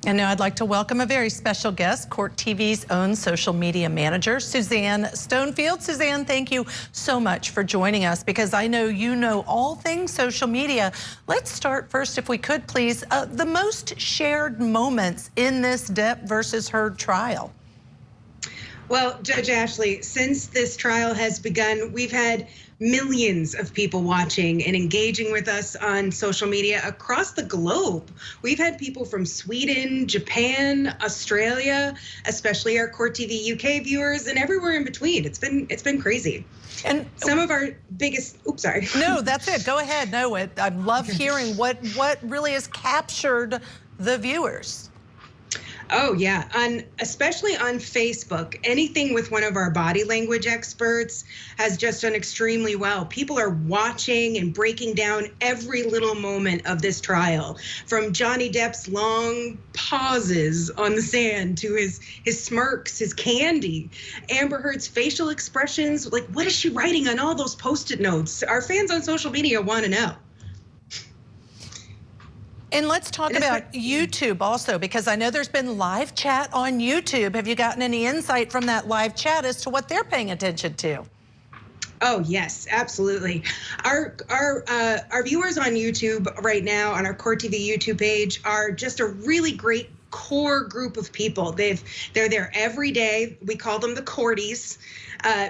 And now I'd like to welcome a very special guest, Court TV's own social media manager, Suzanne Stonefield. Suzanne, thank you so much for joining us because I know you know all things social media. Let's start first, if we could, please, the most shared moments in this Depp versus Heard trial. Well, Judge Ashley, since this trial has begun, we've had millions of people watching and engaging with us on social media across the globe. We've had people from Sweden, Japan, Australia, especially our Court TV UK viewers, and everywhere in between. It's been crazy. And some of our biggest, oops, sorry. No, that's it. Go ahead. No, I love hearing what really has captured the viewers. Oh yeah, especially on Facebook, anything with one of our body language experts has just done extremely well. People are watching and breaking down every little moment of this trial, from Johnny Depp's long pauses on the sand to his smirks, his candy, Amber Heard's facial expressions. Like, what is she writing on all those Post-it notes? Our fans on social media want to know. And let's talk about YouTube also, because I know there's been live chat on YouTube. Have you gotten any insight from that live chat as to what they're paying attention to? Oh yes, absolutely. Our viewers on YouTube right now on our Court TV YouTube page are just a really great core group of people. They're there every day. We call them the courties.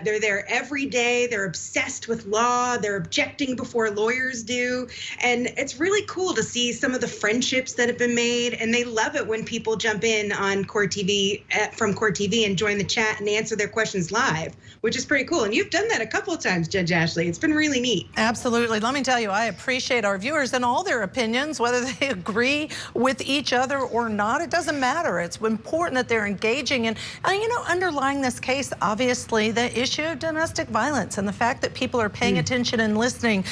They're there every day. They're obsessed with law. They're objecting before lawyers do. And it's really cool to see some of the friendships that have been made. And they love it when people jump in on Court TV, from Court TV, and join the chat and answer their questions live, which is pretty cool. And you've done that a couple of times, Judge Ashley. It's been really neat. Absolutely. Let me tell you, I appreciate our viewers and all their opinions, whether they agree with each other or not. It doesn't matter. It's important that they're engaging. And you know, underlying this case, obviously, the issue of domestic violence, and the fact that people are paying attention and listening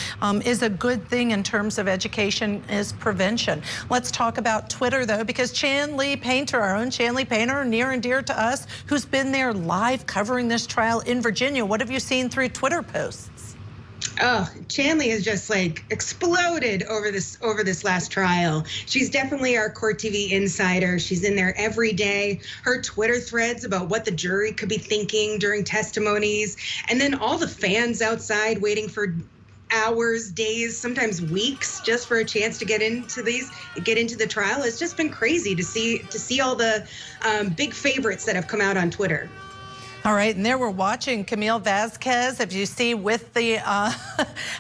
is a good thing in terms of education is prevention. Let's talk about Twitter, though, because Chanley Painter, our own Chanley Painter, near and dear to us, who's been there live covering this trial in Virginia. What have you seen through Twitter posts? Oh, Chanley has just like exploded over this last trial. She's definitely our Court TV insider. She's in there every day. Her Twitter threads about what the jury could be thinking during testimonies, and then all the fans outside waiting for hours, days, sometimes weeks, just for a chance to get into the trial. It's just been crazy to see all the big favorites that have come out on Twitter. All right, and there we're watching Camille Vasquez, if you see, with the,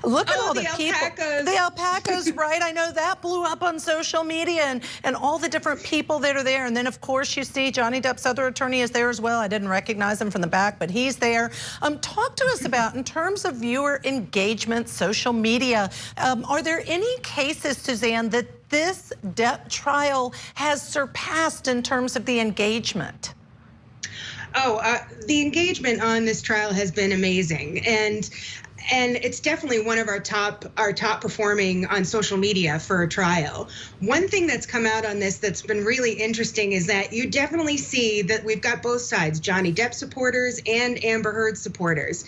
look at all the people. Alpacas. The alpacas, right? I know that blew up on social media, and all the different people that are there. And then, of course, you see Johnny Depp's other attorney is there as well. I didn't recognize him from the back, but he's there. Talk to us about, in terms of viewer engagement, social media, are there any cases, Suzanne, that this Depp trial has surpassed in terms of the engagement? Oh, the engagement on this trial has been amazing, and it's definitely one of our top performing on social media for a trial. One thing that's come out on this that's been really interesting is that you definitely see that we've got both sides, Johnny Depp supporters and Amber Heard supporters.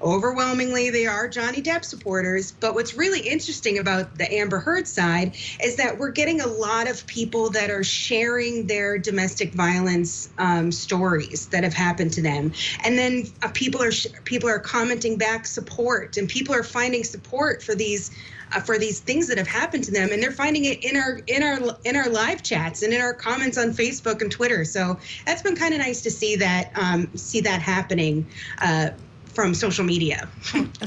Overwhelmingly, they are Johnny Depp supporters, but what's really interesting about the Amber Heard side is that we're getting a lot of people that are sharing their domestic violence stories that have happened to them, and then people are commenting back support, and people are finding support for these things that have happened to them, and they're finding it in our live chats and in our comments on Facebook and Twitter. So that's been kind of nice to see that happening from social media,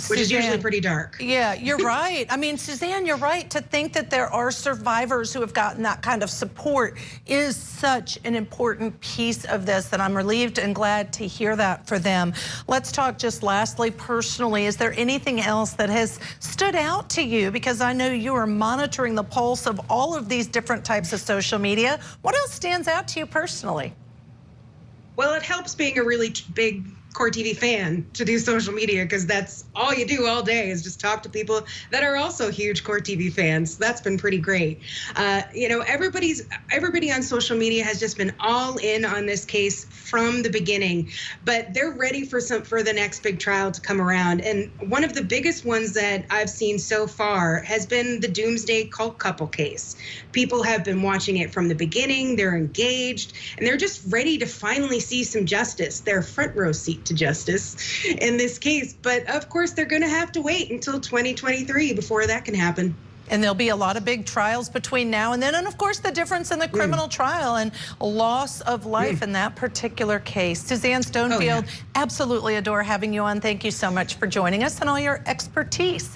which is usually pretty dark. Yeah, you're right. I mean, Suzanne, you're right. To think that there are survivors who have gotten that kind of support is such an important piece of this, that I'm relieved and glad to hear that for them. Let's talk just lastly, personally, is there anything else that has stood out to you? Because I know you are monitoring the pulse of all of these different types of social media. What else stands out to you personally? Well, it helps being a really big Court TV fan to do social media, because that's all you do all day is just talk to people that are also huge Court TV fans. That's been pretty great. You know, everybody on social media has just been all in on this case from the beginning, but they're ready for the next big trial to come around. And one of the biggest ones that I've seen so far has been the Doomsday Cult Couple case. People have been watching it from the beginning. They're engaged, and they're just ready to finally see some justice. They're front row seat to justice in this case. But of course, they're going to have to wait until 2023 before that can happen. And there'll be a lot of big trials between now and then. And of course, the difference in the criminal trial and loss of life in that particular case. Suzanne Stonefield, absolutely adore having you on. Thank you so much for joining us and all your expertise.